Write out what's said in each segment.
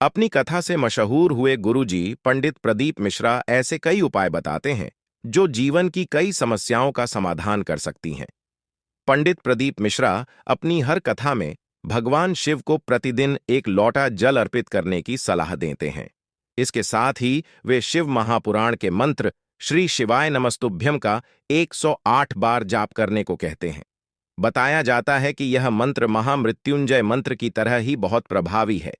अपनी कथा से मशहूर हुए गुरुजी पंडित प्रदीप मिश्रा ऐसे कई उपाय बताते हैं जो जीवन की कई समस्याओं का समाधान कर सकती हैं। पंडित प्रदीप मिश्रा अपनी हर कथा में भगवान शिव को प्रतिदिन एक लोटा जल अर्पित करने की सलाह देते हैं। इसके साथ ही वे शिव महापुराण के मंत्र श्री शिवाय नमस्तुभ्यम का 108 बार जाप करने को कहते हैं। बताया जाता है कि यह मंत्र महामृत्युंजय मंत्र की तरह ही बहुत प्रभावी है।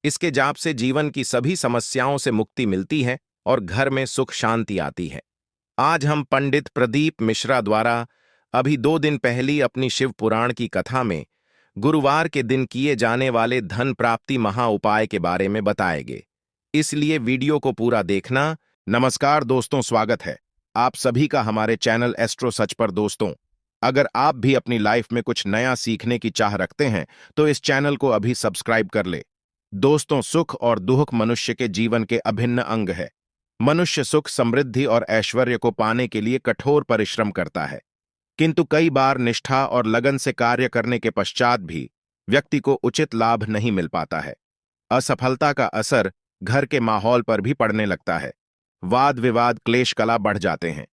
इसके जाप से जीवन की सभी समस्याओं से मुक्ति मिलती है और घर में सुख शांति आती है। आज हम पंडित प्रदीप मिश्रा द्वारा अभी 2 दिन पहली अपनी शिव पुराण की कथा में गुरुवार के दिन किए जाने वाले धन प्राप्ति महा उपाय के बारे में बताएंगे, इसलिए वीडियो को पूरा देखना। नमस्कार दोस्तों, स्वागत है आप सभी का हमारे चैनल एस्ट्रो सच पर। दोस्तों, अगर आप भी अपनी लाइफ में कुछ नया सीखने की चाह रखते हैं तो इस चैनल को अभी सब्सक्राइब कर ले। दोस्तों, सुख और दुख मनुष्य के जीवन के अभिन्न अंग है। मनुष्य सुख, समृद्धि और ऐश्वर्य को पाने के लिए कठोर परिश्रम करता है, किंतु कई बार निष्ठा और लगन से कार्य करने के पश्चात भी व्यक्ति को उचित लाभ नहीं मिल पाता है। असफलता का असर घर के माहौल पर भी पड़ने लगता है। वाद विवाद, क्लेश कला बढ़ जाते हैं।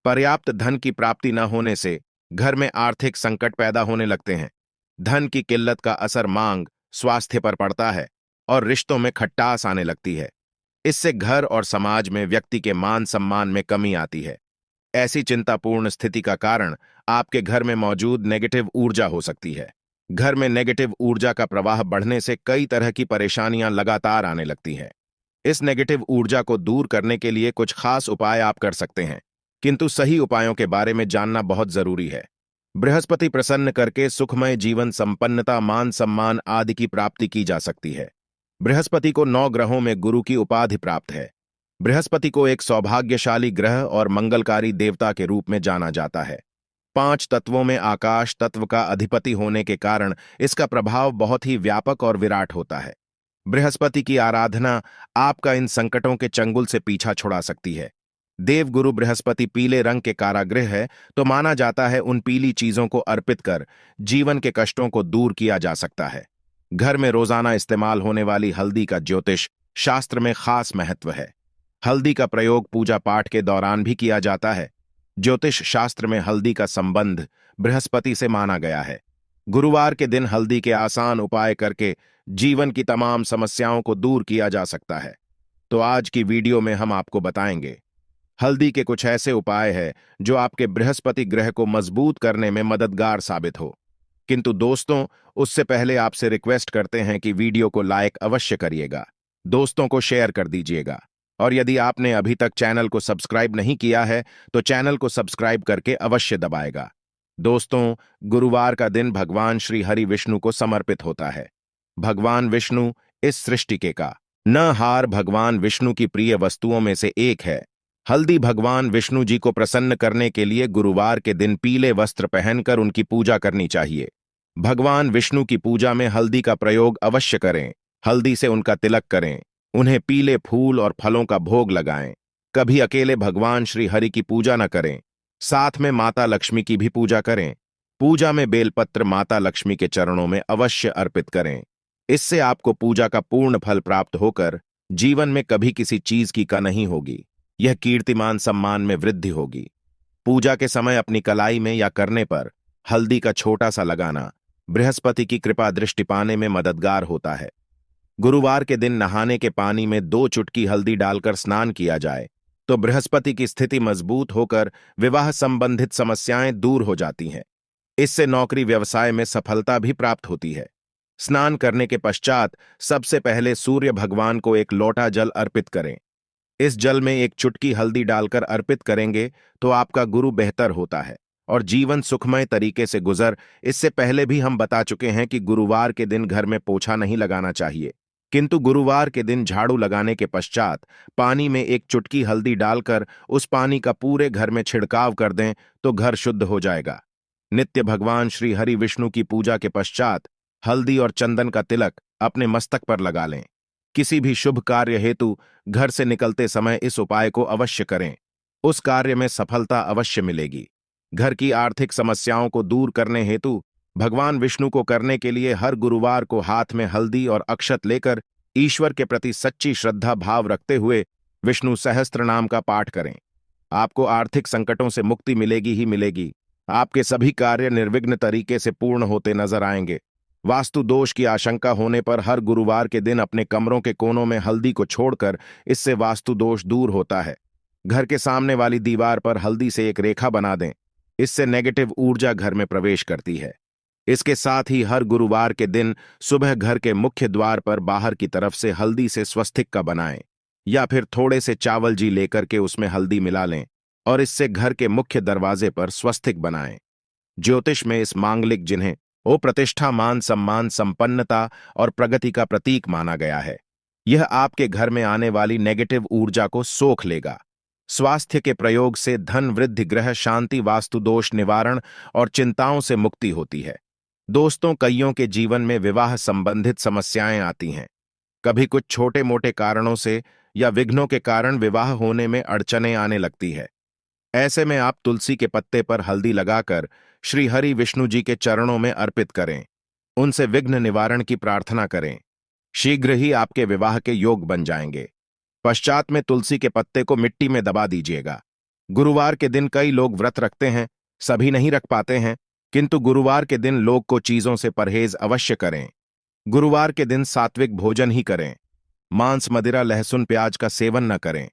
पर्याप्त धन की प्राप्ति न होने से घर में आर्थिक संकट पैदा होने लगते हैं। धन की किल्लत का असर मांग, स्वास्थ्य पर पड़ता है और रिश्तों में खटास आने लगती है। इससे घर और समाज में व्यक्ति के मान सम्मान में कमी आती है। ऐसी चिंतापूर्ण स्थिति का कारण आपके घर में मौजूद नेगेटिव ऊर्जा हो सकती है। घर में नेगेटिव ऊर्जा का प्रवाह बढ़ने से कई तरह की परेशानियां लगातार आने लगती हैं। इस नेगेटिव ऊर्जा को दूर करने के लिए कुछ खास उपाय आप कर सकते हैं, किंतु सही उपायों के बारे में जानना बहुत जरूरी है। बृहस्पति प्रसन्न करके सुखमय जीवन, संपन्नता, मान सम्मान आदि की प्राप्ति की जा सकती है। बृहस्पति को 9 ग्रहों में गुरु की उपाधि प्राप्त है। बृहस्पति को एक सौभाग्यशाली ग्रह और मंगलकारी देवता के रूप में जाना जाता है। 5 तत्वों में आकाश तत्व का अधिपति होने के कारण इसका प्रभाव बहुत ही व्यापक और विराट होता है। बृहस्पति की आराधना आपका इन संकटों के चंगुल से पीछा छुड़ा सकती है। देवगुरु बृहस्पति पीले रंग के कारागृह है, तो माना जाता है उन पीली चीजों को अर्पित कर जीवन के कष्टों को दूर किया जा सकता है। घर में रोजाना इस्तेमाल होने वाली हल्दी का ज्योतिष शास्त्र में खास महत्व है। हल्दी का प्रयोग पूजा पाठ के दौरान भी किया जाता है। ज्योतिष शास्त्र में हल्दी का संबंध बृहस्पति से माना गया है। गुरुवार के दिन हल्दी के आसान उपाय करके जीवन की तमाम समस्याओं को दूर किया जा सकता है। तो आज की वीडियो में हम आपको बताएंगे हल्दी के कुछ ऐसे उपाय हैं जो आपके बृहस्पति ग्रह को मजबूत करने में मददगार साबित हो। किंतु दोस्तों, उससे पहले आपसे रिक्वेस्ट करते हैं कि वीडियो को लाइक अवश्य करिएगा, दोस्तों को शेयर कर दीजिएगा, और यदि आपने अभी तक चैनल को सब्सक्राइब नहीं किया है तो चैनल को सब्सक्राइब करके अवश्य दबाएगा। दोस्तों, गुरुवार का दिन भगवान श्री हरि विष्णु को समर्पित होता है। भगवान विष्णु इस सृष्टि के का न हार भगवान विष्णु की प्रिय वस्तुओं में से एक है। हल्दी भगवान विष्णु जी को प्रसन्न करने के लिए गुरुवार के दिन पीले वस्त्र पहनकर उनकी पूजा करनी चाहिए। भगवान विष्णु की पूजा में हल्दी का प्रयोग अवश्य करें। हल्दी से उनका तिलक करें, उन्हें पीले फूल और फलों का भोग लगाएं। कभी अकेले भगवान श्री हरि की पूजा न करें, साथ में माता लक्ष्मी की भी पूजा करें। पूजा में बेलपत्र माता लक्ष्मी के चरणों में अवश्य अर्पित करें। इससे आपको पूजा का पूर्ण फल प्राप्त होकर जीवन में कभी किसी चीज की कमी नहीं होगी। यह कीर्तिमान सम्मान में वृद्धि होगी। पूजा के समय अपनी कलाई में या करने पर हल्दी का छोटा सा लगाना बृहस्पति की कृपा दृष्टि पाने में मददगार होता है। गुरुवार के दिन नहाने के पानी में 2 चुटकी हल्दी डालकर स्नान किया जाए तो बृहस्पति की स्थिति मजबूत होकर विवाह संबंधित समस्याएं दूर हो जाती हैं। इससे नौकरी व्यवसाय में सफलता भी प्राप्त होती है। स्नान करने के पश्चात सबसे पहले सूर्य भगवान को एक लोटा जल अर्पित करें। इस जल में 1 चुटकी हल्दी डालकर अर्पित करेंगे तो आपका गुरु बेहतर होता है और जीवन सुखमय तरीके से गुजर। इससे पहले भी हम बता चुके हैं कि गुरुवार के दिन घर में पोछा नहीं लगाना चाहिए, किंतु गुरुवार के दिन झाड़ू लगाने के पश्चात पानी में 1 चुटकी हल्दी डालकर उस पानी का पूरे घर में छिड़काव कर दें तो घर शुद्ध हो जाएगा। नित्य भगवान श्री हरि विष्णु की पूजा के पश्चात हल्दी और चंदन का तिलक अपने मस्तक पर लगा लें। किसी भी शुभ कार्य हेतु घर से निकलते समय इस उपाय को अवश्य करें, उस कार्य में सफलता अवश्य मिलेगी। घर की आर्थिक समस्याओं को दूर करने हेतु भगवान विष्णु को करने के लिए हर गुरुवार को हाथ में हल्दी और अक्षत लेकर ईश्वर के प्रति सच्ची श्रद्धा भाव रखते हुए विष्णु सहस्त्र नाम का पाठ करें। आपको आर्थिक संकटों से मुक्ति मिलेगी ही मिलेगी। आपके सभी कार्य निर्विघ्न तरीके से पूर्ण होते नजर आएंगे। वास्तु दोष की आशंका होने पर हर गुरुवार के दिन अपने कमरों के कोनों में हल्दी को छोड़कर इससे वास्तु दोष दूर होता है। घर के सामने वाली दीवार पर हल्दी से एक रेखा बना दें। इससे नेगेटिव ऊर्जा घर में प्रवेश करती है। इसके साथ ही हर गुरुवार के दिन सुबह घर के मुख्य द्वार पर बाहर की तरफ से हल्दी से स्वस्तिक का बनाएं, या फिर थोड़े से चावल जी लेकर के उसमें हल्दी मिला लें और इससे घर के मुख्य दरवाजे पर स्वस्तिक बनाएं। ज्योतिष में इस मांगलिक जिन्हें वो प्रतिष्ठा, मान सम्मान, संपन्नता और प्रगति का प्रतीक माना गया है। यह आपके घर में आने वाली नेगेटिव ऊर्जा को सोख लेगा। स्वास्थ्य के प्रयोग से धन वृद्धि, ग्रह शांति, वास्तु दोष निवारण और चिंताओं से मुक्ति होती है। दोस्तों, कईयों के जीवन में विवाह संबंधित समस्याएं आती हैं। कभी कुछ छोटे मोटे कारणों से या विघ्नों के कारण विवाह होने में अड़चनें आने लगती है। ऐसे में आप तुलसी के पत्ते पर हल्दी लगाकर श्री हरि विष्णु जी के चरणों में अर्पित करें। उनसे विघ्न निवारण की प्रार्थना करें। शीघ्र ही आपके विवाह के योग बन जाएंगे। पश्चात में तुलसी के पत्ते को मिट्टी में दबा दीजिएगा। गुरुवार के दिन कई लोग व्रत रखते हैं, सभी नहीं रख पाते हैं, किंतु गुरुवार के दिन लोग को चीजों से परहेज अवश्य करें। गुरुवार के दिन सात्विक भोजन ही करें। मांस, मदिरा, लहसुन, प्याज का सेवन न करें।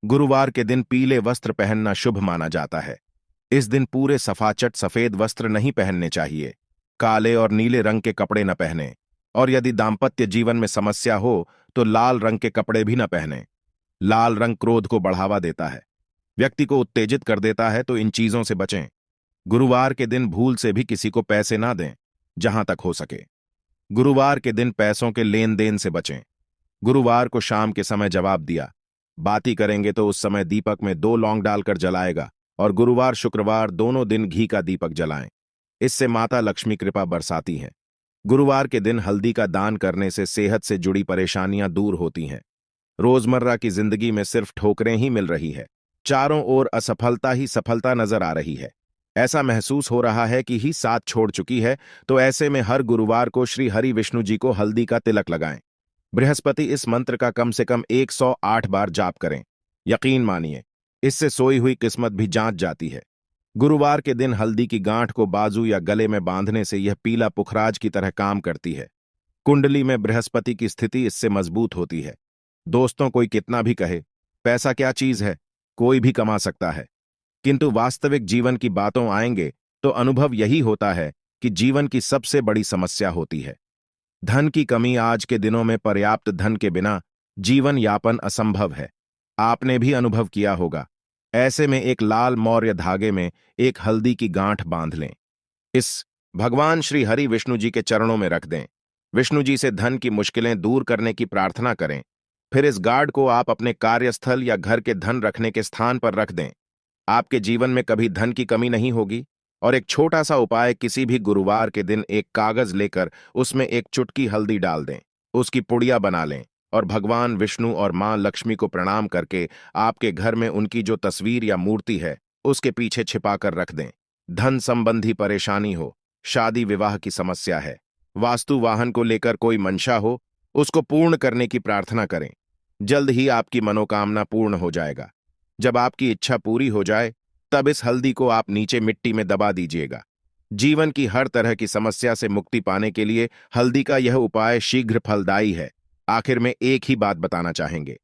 गुरुवार के दिन पीले वस्त्र पहनना शुभ माना जाता है। इस दिन पूरे सफाचट सफेद वस्त्र नहीं पहनने चाहिए। काले और नीले रंग के कपड़े न पहने, और यदि दाम्पत्य जीवन में समस्या हो तो लाल रंग के कपड़े भी न पहने। लाल रंग क्रोध को बढ़ावा देता है, व्यक्ति को उत्तेजित कर देता है, तो इन चीजों से बचें। गुरुवार के दिन भूल से भी किसी को पैसे ना दें, जहां तक हो सके। गुरुवार के दिन पैसों के लेन देन से बचें। गुरुवार को शाम के समय जवाब दिया बाती करेंगे तो उस समय दीपक में 2 लौंग डालकर जलाएगा, और गुरुवार शुक्रवार दोनों दिन घी का दीपक जलाएं। इससे माता लक्ष्मी कृपा बरसाती हैं। गुरुवार के दिन हल्दी का दान करने से सेहत से जुड़ी परेशानियां दूर होती हैं। रोजमर्रा की जिंदगी में सिर्फ ठोकरें ही मिल रही है। चारों ओर असफलता ही सफलता नजर आ रही है। ऐसा महसूस हो रहा है कि ही साथ छोड़ चुकी है। तो ऐसे में हर गुरुवार को श्री हरि विष्णु जी को हल्दी का तिलक लगाएं। बृहस्पति इस मंत्र का कम से कम 108 बार जाप करें। यकीन मानिए, इससे सोई हुई किस्मत भी जांच जाती है। गुरुवार के दिन हल्दी की गांठ को बाजू या गले में बांधने से यह पीला पुखराज की तरह काम करती है। कुंडली में बृहस्पति की स्थिति इससे मजबूत होती है। दोस्तों, कोई कितना भी कहे पैसा क्या चीज है, कोई भी कमा सकता है, किंतु वास्तविक जीवन की बातों आएंगे तो अनुभव यही होता है कि जीवन की सबसे बड़ी समस्या होती है धन की कमी। आज के दिनों में पर्याप्त धन के बिना जीवन यापन असंभव है। आपने भी अनुभव किया होगा। ऐसे में एक लाल मौर्य धागे में एक हल्दी की गांठ बांध लें। इस भगवान श्री हरि विष्णु जी के चरणों में रख दें। विष्णु जी से धन की मुश्किलें दूर करने की प्रार्थना करें। फिर इस गार्ड को आप अपने कार्यस्थल या घर के धन रखने के स्थान पर रख दें। आपके जीवन में कभी धन की कमी नहीं होगी। और एक छोटा सा उपाय, किसी भी गुरुवार के दिन एक कागज लेकर उसमें एक चुटकी हल्दी डाल दें, उसकी पुड़िया बना लें और भगवान विष्णु और मां लक्ष्मी को प्रणाम करके आपके घर में उनकी जो तस्वीर या मूर्ति है उसके पीछे छिपाकर रख दें। धन संबंधी परेशानी हो, शादी विवाह की समस्या है, वास्तु वाहन को लेकर कोई मंशा हो, उसको पूर्ण करने की प्रार्थना करें। जल्द ही आपकी मनोकामना पूर्ण हो जाएगा। जब आपकी इच्छा पूरी हो जाए तब इस हल्दी को आप नीचे मिट्टी में दबा दीजिएगा। जीवन की हर तरह की समस्या से मुक्ति पाने के लिए हल्दी का यह उपाय शीघ्र फलदायी है। आखिर में एक ही बात बताना चाहेंगे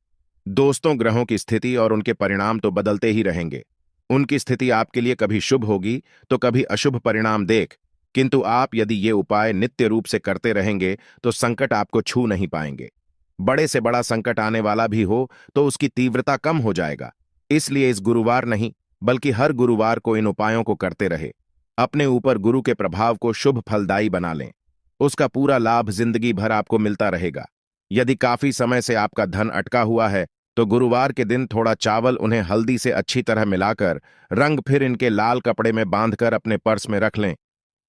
दोस्तों, ग्रहों की स्थिति और उनके परिणाम तो बदलते ही रहेंगे। उनकी स्थिति आपके लिए कभी शुभ होगी तो कभी अशुभ परिणाम देख, किंतु आप यदि ये उपाय नित्य रूप से करते रहेंगे तो संकट आपको छू नहीं पाएंगे। बड़े से बड़ा संकट आने वाला भी हो तो उसकी तीव्रता कम हो जाएगा। इसलिए इस गुरुवार नहीं बल्कि हर गुरुवार को इन उपायों को करते रहे। अपने ऊपर गुरु के प्रभाव को शुभ फलदायी बना लें। उसका पूरा लाभ जिंदगी भर आपको मिलता रहेगा। यदि काफी समय से आपका धन अटका हुआ है तो गुरुवार के दिन थोड़ा चावल उन्हें हल्दी से अच्छी तरह मिलाकर रंग फिर इनके लाल कपड़े में बांधकर अपने पर्स में रख लें।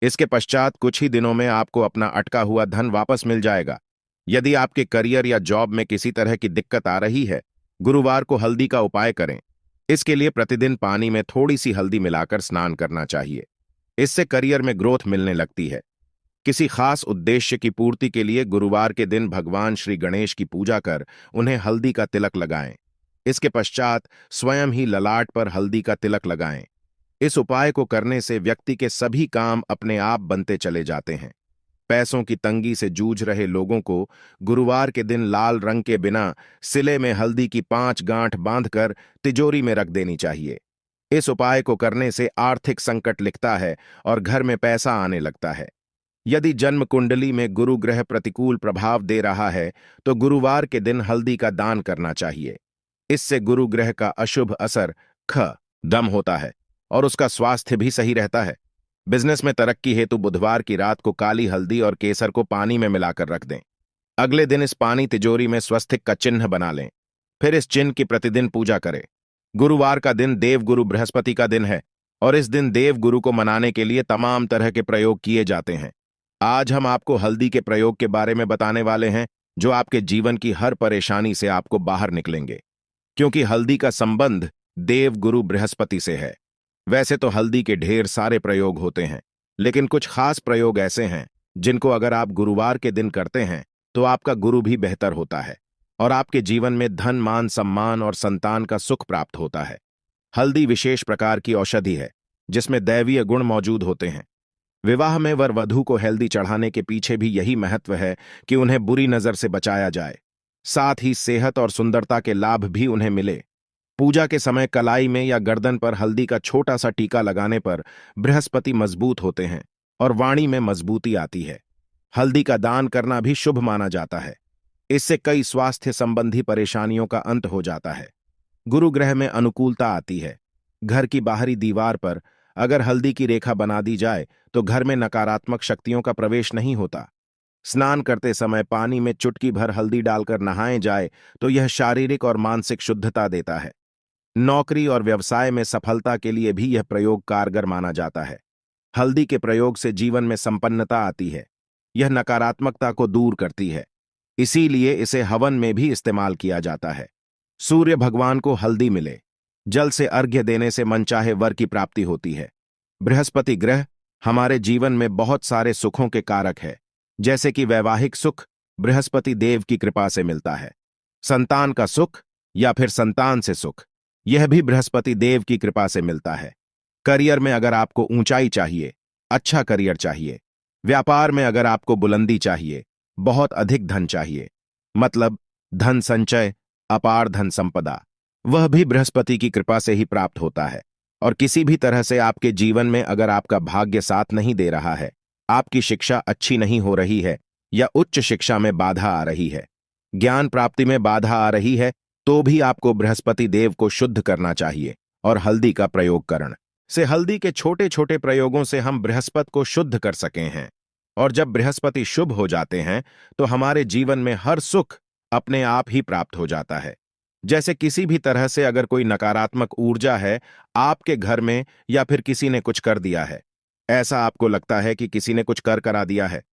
इसके पश्चात कुछ ही दिनों में आपको अपना अटका हुआ धन वापस मिल जाएगा। यदि आपके करियर या जॉब में किसी तरह की दिक्कत आ रही है, गुरुवार को हल्दी का उपाय करें। इसके लिए प्रतिदिन पानी में थोड़ी सी हल्दी मिलाकर स्नान करना चाहिए। इससे करियर में ग्रोथ मिलने लगती है। किसी खास उद्देश्य की पूर्ति के लिए गुरुवार के दिन भगवान श्री गणेश की पूजा कर उन्हें हल्दी का तिलक लगाएं। इसके पश्चात स्वयं ही ललाट पर हल्दी का तिलक लगाएं। इस उपाय को करने से व्यक्ति के सभी काम अपने आप बनते चले जाते हैं। पैसों की तंगी से जूझ रहे लोगों को गुरुवार के दिन लाल रंग के बिना सिले में हल्दी की 5 गांठ बांधकर तिजोरी में रख देनी चाहिए। इस उपाय को करने से आर्थिक संकट लिखता है और घर में पैसा आने लगता है। यदि जन्म कुंडली में गुरु ग्रह प्रतिकूल प्रभाव दे रहा है तो गुरुवार के दिन हल्दी का दान करना चाहिए। इससे गुरु ग्रह का अशुभ असर दम होता है और उसका स्वास्थ्य भी सही रहता है। बिजनेस में तरक्की हेतु बुधवार की रात को काली हल्दी और केसर को पानी में मिलाकर रख दें। अगले दिन इस पानी तिजोरी में स्वस्तिक का चिन्ह बना लें। फिर इस चिन्ह की प्रतिदिन पूजा करें। गुरुवार का दिन देवगुरु बृहस्पति का दिन है और इस दिन देवगुरु को मनाने के लिए तमाम तरह के प्रयोग किए जाते हैं। आज हम आपको हल्दी के प्रयोग के बारे में बताने वाले हैं जो आपके जीवन की हर परेशानी से आपको बाहर निकलेंगे, क्योंकि हल्दी का संबंध देवगुरु बृहस्पति से है। वैसे तो हल्दी के ढेर सारे प्रयोग होते हैं, लेकिन कुछ खास प्रयोग ऐसे हैं जिनको अगर आप गुरुवार के दिन करते हैं तो आपका गुरु भी बेहतर होता है और आपके जीवन में धन मान सम्मान और संतान का सुख प्राप्त होता है। हल्दी विशेष प्रकार की औषधि है जिसमें दैवीय गुण मौजूद होते हैं। विवाह में वर वधू को हल्दी चढ़ाने के पीछे भी यही महत्व है कि उन्हें बुरी नजर से बचाया जाए, साथ ही सेहत और सुंदरता के लाभ भी उन्हें मिले। पूजा के समय कलाई में या गर्दन पर हल्दी का छोटा सा टीका लगाने पर बृहस्पति मजबूत होते हैं और वाणी में मजबूती आती है। हल्दी का दान करना भी शुभ माना जाता है। इससे कई स्वास्थ्य संबंधी परेशानियों का अंत हो जाता है। गुरु ग्रह में अनुकूलता आती है। घर की बाहरी दीवार पर अगर हल्दी की रेखा बना दी जाए तो घर में नकारात्मक शक्तियों का प्रवेश नहीं होता। स्नान करते समय पानी में चुटकी भर हल्दी डालकर नहाएं जाए तो यह शारीरिक और मानसिक शुद्धता देता है। नौकरी और व्यवसाय में सफलता के लिए भी यह प्रयोग कारगर माना जाता है। हल्दी के प्रयोग से जीवन में संपन्नता आती है। यह नकारात्मकता को दूर करती है, इसीलिए इसे हवन में भी इस्तेमाल किया जाता है। सूर्य भगवान को हल्दी मिले। जल से अर्घ्य देने से मनचाहे वर की प्राप्ति होती है। बृहस्पति ग्रह हमारे जीवन में बहुत सारे सुखों के कारक है, जैसे कि वैवाहिक सुख बृहस्पति देव की कृपा से मिलता है। संतान का सुख या फिर संतान से सुख, यह भी बृहस्पति देव की कृपा से मिलता है। करियर में अगर आपको ऊंचाई चाहिए, अच्छा करियर चाहिए, व्यापार में अगर आपको बुलंदी चाहिए, बहुत अधिक धन चाहिए, मतलब धन संचय, अपार धन संपदा, वह भी बृहस्पति की कृपा से ही प्राप्त होता है। और किसी भी तरह से आपके जीवन में अगर आपका भाग्य साथ नहीं दे रहा है, आपकी शिक्षा अच्छी नहीं हो रही है या उच्च शिक्षा में बाधा आ रही है, ज्ञान प्राप्ति में बाधा आ रही है, तो भी आपको बृहस्पति देव को शुद्ध करना चाहिए और हल्दी का प्रयोग करण से हल्दी के छोटे छोटे प्रयोगों से हम बृहस्पति को शुद्ध कर सके हैं। और जब बृहस्पति शुभ हो जाते हैं तो हमारे जीवन में हर सुख अपने आप ही प्राप्त हो जाता है। जैसे किसी भी तरह से अगर कोई नकारात्मक ऊर्जा है आपके घर में या फिर किसी ने कुछ कर दिया है, ऐसा आपको लगता है कि किसी ने कुछ कर करा दिया है,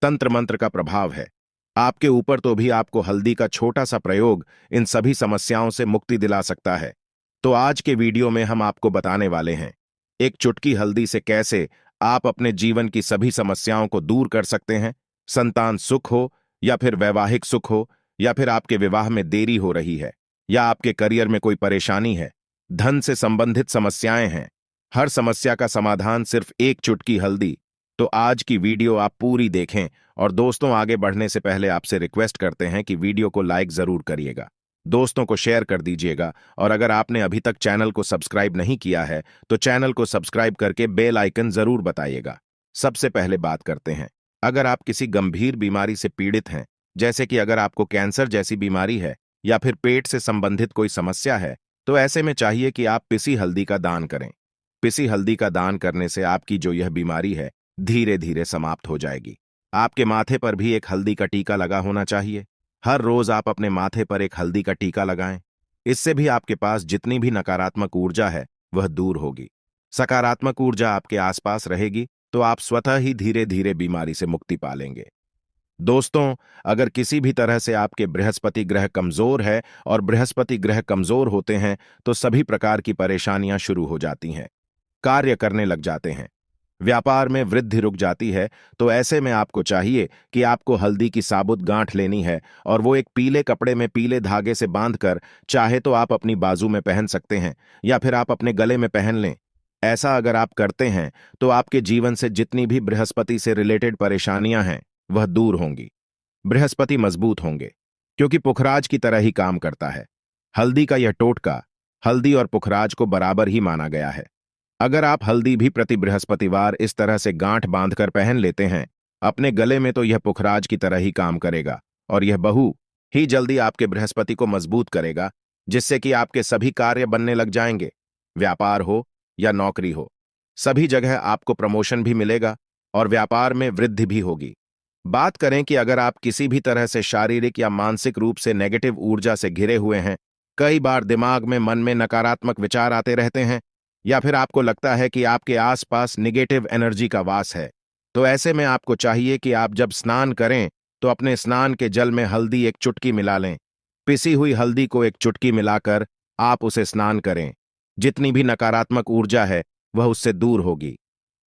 तंत्र मंत्र का प्रभाव है आपके ऊपर, तो भी आपको हल्दी का छोटा सा प्रयोग इन सभी समस्याओं से मुक्ति दिला सकता है। तो आज के वीडियो में हम आपको बताने वाले हैं एक चुटकी हल्दी से कैसे आप अपने जीवन की सभी समस्याओं को दूर कर सकते हैं। संतान सुख हो या फिर वैवाहिक सुख हो या फिर आपके विवाह में देरी हो रही है या आपके करियर में कोई परेशानी है, धन से संबंधित समस्याएं हैं, हर समस्या का समाधान सिर्फ एक चुटकी हल्दी। तो आज की वीडियो आप पूरी देखें। और दोस्तों, आगे बढ़ने से पहले आपसे रिक्वेस्ट करते हैं कि वीडियो को लाइक जरूर करिएगा, दोस्तों को शेयर कर दीजिएगा और अगर आपने अभी तक चैनल को सब्सक्राइब नहीं किया है तो चैनल को सब्सक्राइब करके बेल आइकन जरूर बताइएगा। सबसे पहले बात करते हैं, अगर आप किसी गंभीर बीमारी से पीड़ित हैं, जैसे कि अगर आपको कैंसर जैसी बीमारी है या फिर पेट से संबंधित कोई समस्या है, तो ऐसे में चाहिए कि आप पिसी हल्दी का दान करें। पिसी हल्दी का दान करने से आपकी जो यह बीमारी है धीरे धीरे समाप्त हो जाएगी। आपके माथे पर भी एक हल्दी का टीका लगा होना चाहिए। हर रोज आप अपने माथे पर एक हल्दी का टीका लगाएं। इससे भी आपके पास जितनी भी नकारात्मक ऊर्जा है वह दूर होगी। सकारात्मक ऊर्जा आपके आसपास रहेगी तो आप स्वतः ही धीरे धीरे बीमारी से मुक्ति पालेंगे। दोस्तों, अगर किसी भी तरह से आपके बृहस्पति ग्रह कमजोर है और बृहस्पति ग्रह कमजोर होते हैं तो सभी प्रकार की परेशानियां शुरू हो जाती हैं, कार्य करने लग जाते हैं, व्यापार में वृद्धि रुक जाती है, तो ऐसे में आपको चाहिए कि आपको हल्दी की साबुत गांठ लेनी है और वो एक पीले कपड़े में पीले धागे से बांधकर, चाहे तो आप अपनी बाजू में पहन सकते हैं या फिर आप अपने गले में पहन लें। ऐसा अगर आप करते हैं तो आपके जीवन से जितनी भी बृहस्पति से रिलेटेड परेशानियां हैं वह दूर होंगी। बृहस्पति मजबूत होंगे, क्योंकि पुखराज की तरह ही काम करता है। हल्दी का यह टोटका हल्दी और पुखराज को बराबर ही माना गया है। अगर आप हल्दी भी प्रति बृहस्पतिवार इस तरह से गांठ बांधकर पहन लेते हैं अपने गले में, तो यह पुखराज की तरह ही काम करेगा और यह बहु ही जल्दी आपके बृहस्पति को मजबूत करेगा, जिससे कि आपके सभी कार्य बनने लग जाएंगे। व्यापार हो या नौकरी हो, सभी जगह आपको प्रमोशन भी मिलेगा और व्यापार में वृद्धि भी होगी। बात करें कि अगर आप किसी भी तरह से शारीरिक या मानसिक रूप से नेगेटिव ऊर्जा से घिरे हुए हैं, कई बार दिमाग में मन में नकारात्मक विचार आते रहते हैं, या फिर आपको लगता है कि आपके आसपास निगेटिव एनर्जी का वास है, तो ऐसे में आपको चाहिए कि आप जब स्नान करें तो अपने स्नान के जल में हल्दी एक चुटकी मिला लें। पिसी हुई हल्दी को एक चुटकी मिलाकर आप उसे स्नान करें। जितनी भी नकारात्मक ऊर्जा है वह उससे दूर होगी।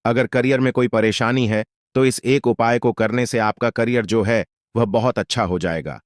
अगर करियर में कोई परेशानी है तो इस एक उपाय को करने से आपका करियर जो है वह बहुत अच्छा हो जाएगा।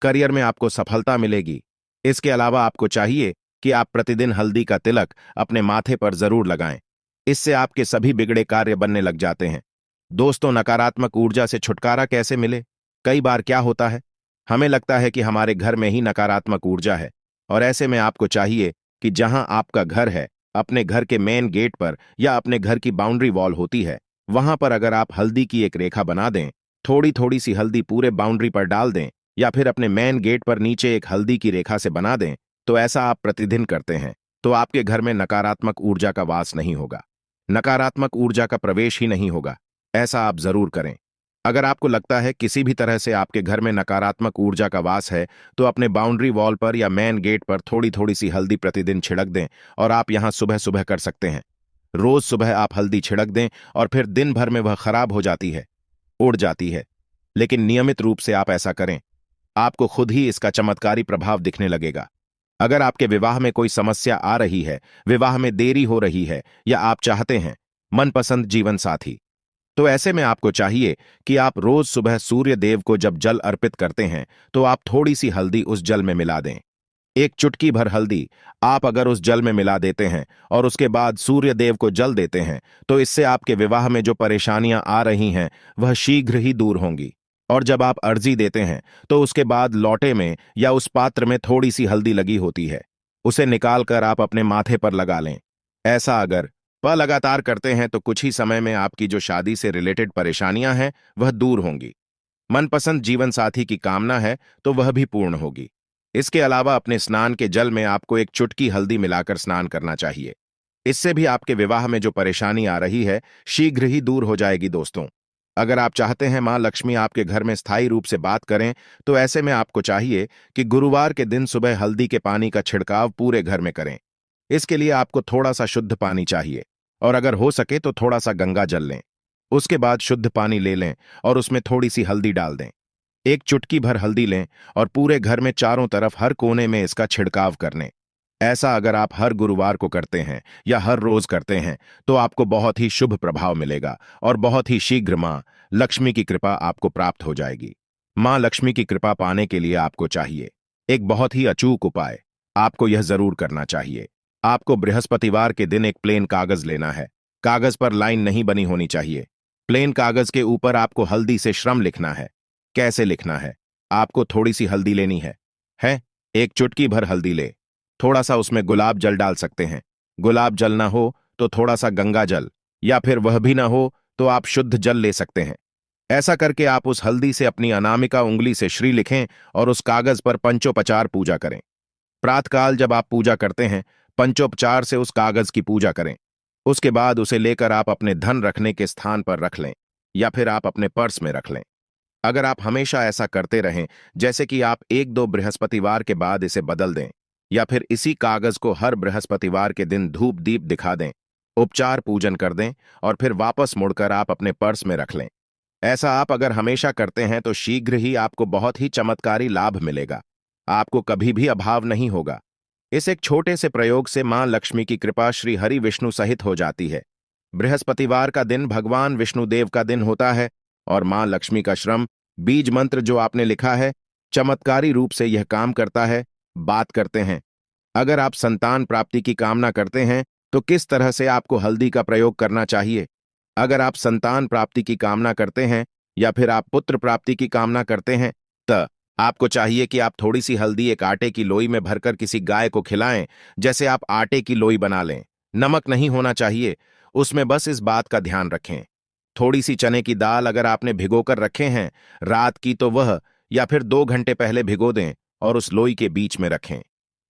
करियर में आपको सफलता मिलेगी। इसके अलावा आपको चाहिए कि आप प्रतिदिन हल्दी का तिलक अपने माथे पर जरूर लगाएं। इससे आपके सभी बिगड़े कार्य बनने लग जाते हैं। दोस्तों, नकारात्मक ऊर्जा से छुटकारा कैसे मिले? कई बार क्या होता है, हमें लगता है कि हमारे घर में ही नकारात्मक ऊर्जा है, और ऐसे में आपको चाहिए कि जहां आपका घर है, अपने घर के मेन गेट पर या अपने घर की बाउंड्री वॉल होती है, वहां पर अगर आप हल्दी की एक रेखा बना दें, थोड़ी थोड़ी सी हल्दी पूरे बाउंड्री पर डाल दें, या फिर अपने मेन गेट पर नीचे एक हल्दी की रेखा से बना दें, तो ऐसा आप प्रतिदिन करते हैं तो आपके घर में नकारात्मक ऊर्जा का वास नहीं होगा, नकारात्मक ऊर्जा का प्रवेश ही नहीं होगा। ऐसा आप जरूर करें। अगर आपको लगता है किसी भी तरह से आपके घर में नकारात्मक ऊर्जा का वास है, तो अपने बाउंड्री वॉल पर या मेन गेट पर थोड़ी थोड़ी सी हल्दी प्रतिदिन छिड़क दें, और आप यहां सुबह सुबह कर सकते हैं। रोज सुबह आप हल्दी छिड़क दें और फिर दिन भर में वह खराब हो जाती है, उड़ जाती है। लेकिन नियमित रूप से आप ऐसा करें, आपको खुद ही इसका चमत्कारी प्रभाव दिखने लगेगा। अगर आपके विवाह में कोई समस्या आ रही है, विवाह में देरी हो रही है, या आप चाहते हैं मनपसंद जीवन साथी, तो ऐसे में आपको चाहिए कि आप रोज सुबह सूर्य देव को जब जल अर्पित करते हैं तो आप थोड़ी सी हल्दी उस जल में मिला दें। एक चुटकी भर हल्दी आप अगर उस जल में मिला देते हैं और उसके बाद सूर्य देव को जल देते हैं, तो इससे आपके विवाह में जो परेशानियां आ रही हैं वह शीघ्र ही दूर होंगी। और जब आप अर्जी देते हैं तो उसके बाद लौटे में या उस पात्र में थोड़ी सी हल्दी लगी होती है, उसे निकालकर आप अपने माथे पर लगा लें। ऐसा अगर लगातार करते हैं तो कुछ ही समय में आपकी जो शादी से रिलेटेड परेशानियां हैं वह दूर होंगी। मनपसंद जीवन साथी की कामना है तो वह भी पूर्ण होगी। इसके अलावा अपने स्नान के जल में आपको एक चुटकी हल्दी मिलाकर स्नान करना चाहिए। इससे भी आपके विवाह में जो परेशानी आ रही है शीघ्र ही दूर हो जाएगी। दोस्तों, अगर आप चाहते हैं मां लक्ष्मी आपके घर में स्थायी रूप से बात करें, तो ऐसे में आपको चाहिए कि गुरुवार के दिन सुबह हल्दी के पानी का छिड़काव पूरे घर में करें। इसके लिए आपको थोड़ा सा शुद्ध पानी चाहिए, और अगर हो सके तो थोड़ा सा गंगा जल लें। उसके बाद शुद्ध पानी ले लें और उसमें थोड़ी सी हल्दी डाल दें। एक चुटकी भर हल्दी लें और पूरे घर में चारों तरफ हर कोने में इसका छिड़काव कर लें। ऐसा अगर आप हर गुरुवार को करते हैं या हर रोज करते हैं तो आपको बहुत ही शुभ प्रभाव मिलेगा और बहुत ही शीघ्र मां लक्ष्मी की कृपा आपको प्राप्त हो जाएगी। मां लक्ष्मी की कृपा पाने के लिए आपको चाहिए एक बहुत ही अचूक उपाय। आपको यह जरूर करना चाहिए। आपको बृहस्पतिवार के दिन एक प्लेन कागज लेना है। कागज पर लाइन नहीं बनी होनी चाहिए। प्लेन कागज के ऊपर आपको हल्दी से श्रम लिखना है। कैसे लिखना है? आपको थोड़ी सी हल्दी लेनी है? एक चुटकी भर हल्दी ले, थोड़ा सा उसमें गुलाब जल डाल सकते हैं। गुलाब जल ना हो तो थोड़ा सा गंगा जल, या फिर वह भी ना हो तो आप शुद्ध जल ले सकते हैं। ऐसा करके आप उस हल्दी से अपनी अनामिका उंगली से श्री लिखें और उस कागज पर पंचोपचार पूजा करें। प्रातःकाल जब आप पूजा करते हैं, पंचोपचार से उस कागज की पूजा करें। उसके बाद उसे लेकर आप अपने धन रखने के स्थान पर रख लें, या फिर आप अपने पर्स में रख लें। अगर आप हमेशा ऐसा करते रहें, जैसे कि आप एक दो बृहस्पतिवार के बाद इसे बदल दें, या फिर इसी कागज को हर बृहस्पतिवार के दिन धूप दीप दिखा दें, उपचार पूजन कर दें और फिर वापस मुड़कर आप अपने पर्स में रख लें। ऐसा आप अगर हमेशा करते हैं तो शीघ्र ही आपको बहुत ही चमत्कारी लाभ मिलेगा। आपको कभी भी अभाव नहीं होगा। इस एक छोटे से प्रयोग से मां लक्ष्मी की कृपा श्री हरि विष्णु सहित हो जाती है। बृहस्पतिवार का दिन भगवान विष्णुदेव का दिन होता है और मां लक्ष्मी का श्रम बीज मंत्र जो आपने लिखा है चमत्कारी रूप से यह काम करता है। बात करते हैं, अगर आप संतान प्राप्ति की कामना करते हैं तो किस तरह से आपको हल्दी का प्रयोग करना चाहिए। अगर आप संतान प्राप्ति की कामना करते हैं या फिर आप पुत्र प्राप्ति की कामना करते हैं तो आपको चाहिए कि आप थोड़ी सी हल्दी एक आटे की लोई में भरकर किसी गाय को खिलाएं। जैसे आप आटे की लोई बना लें, नमक नहीं होना चाहिए उसमें, बस इस बात का ध्यान रखें। थोड़ी सी चने की दाल अगर आपने भिगोकर रखे हैं रात की तो वह या फिर 2 घंटे पहले भिगो दें और उस लोई के बीच में रखें।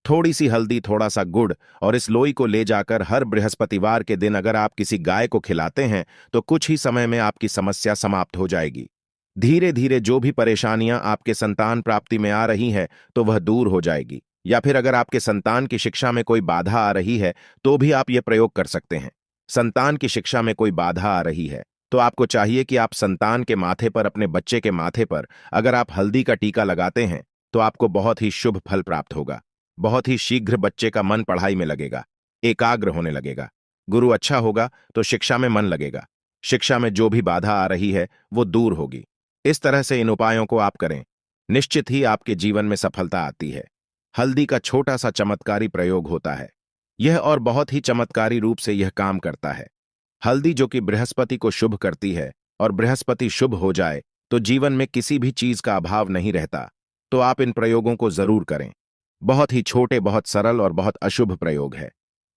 थोड़ी सी हल्दी, थोड़ा सा गुड़ और इस लोई को ले जाकर हर बृहस्पतिवार के दिन अगर आप किसी गाय को खिलाते हैं तो कुछ ही समय में आपकी समस्या समाप्त हो जाएगी। धीरे धीरे जो भी परेशानियां आपके संतान प्राप्ति में आ रही हैं तो वह दूर हो जाएगी। या फिर अगर आपके संतान की शिक्षा में कोई बाधा आ रही है तो भी आप यह प्रयोग कर सकते हैं। संतान की शिक्षा में कोई बाधा आ रही है तो आपको चाहिए कि आप संतान के माथे पर, अपने बच्चे के माथे पर अगर आप हल्दी का टीका लगाते हैं तो आपको बहुत ही शुभ फल प्राप्त होगा। बहुत ही शीघ्र बच्चे का मन पढ़ाई में लगेगा, एकाग्र होने लगेगा। गुरु अच्छा होगा तो शिक्षा में मन लगेगा। शिक्षा में जो भी बाधा आ रही है वो दूर होगी। इस तरह से इन उपायों को आप करें, निश्चित ही आपके जीवन में सफलता आती है। हल्दी का छोटा सा चमत्कारी प्रयोग होता है यह, और बहुत ही चमत्कारी रूप से यह काम करता है। हल्दी जो कि बृहस्पति को शुभ करती है, और बृहस्पति शुभ हो जाए तो जीवन में किसी भी चीज का अभाव नहीं रहता। तो आप इन प्रयोगों को जरूर करें। बहुत ही छोटे, बहुत सरल और बहुत अशुभ प्रयोग है।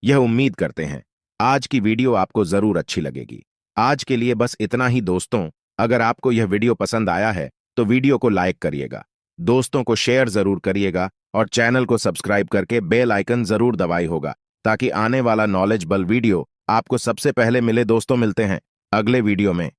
यह उम्मीद करते हैं आज की वीडियो आपको जरूर अच्छी लगेगी। आज के लिए बस इतना ही दोस्तों। अगर आपको यह वीडियो पसंद आया है तो वीडियो को लाइक करिएगा, दोस्तों को शेयर जरूर करिएगा और चैनल को सब्सक्राइब करके बेल आइकन जरूर दबाई होगा ताकि आने वाला नॉलेज बल वीडियो आपको सबसे पहले मिले। दोस्तों मिलते हैं अगले वीडियो में।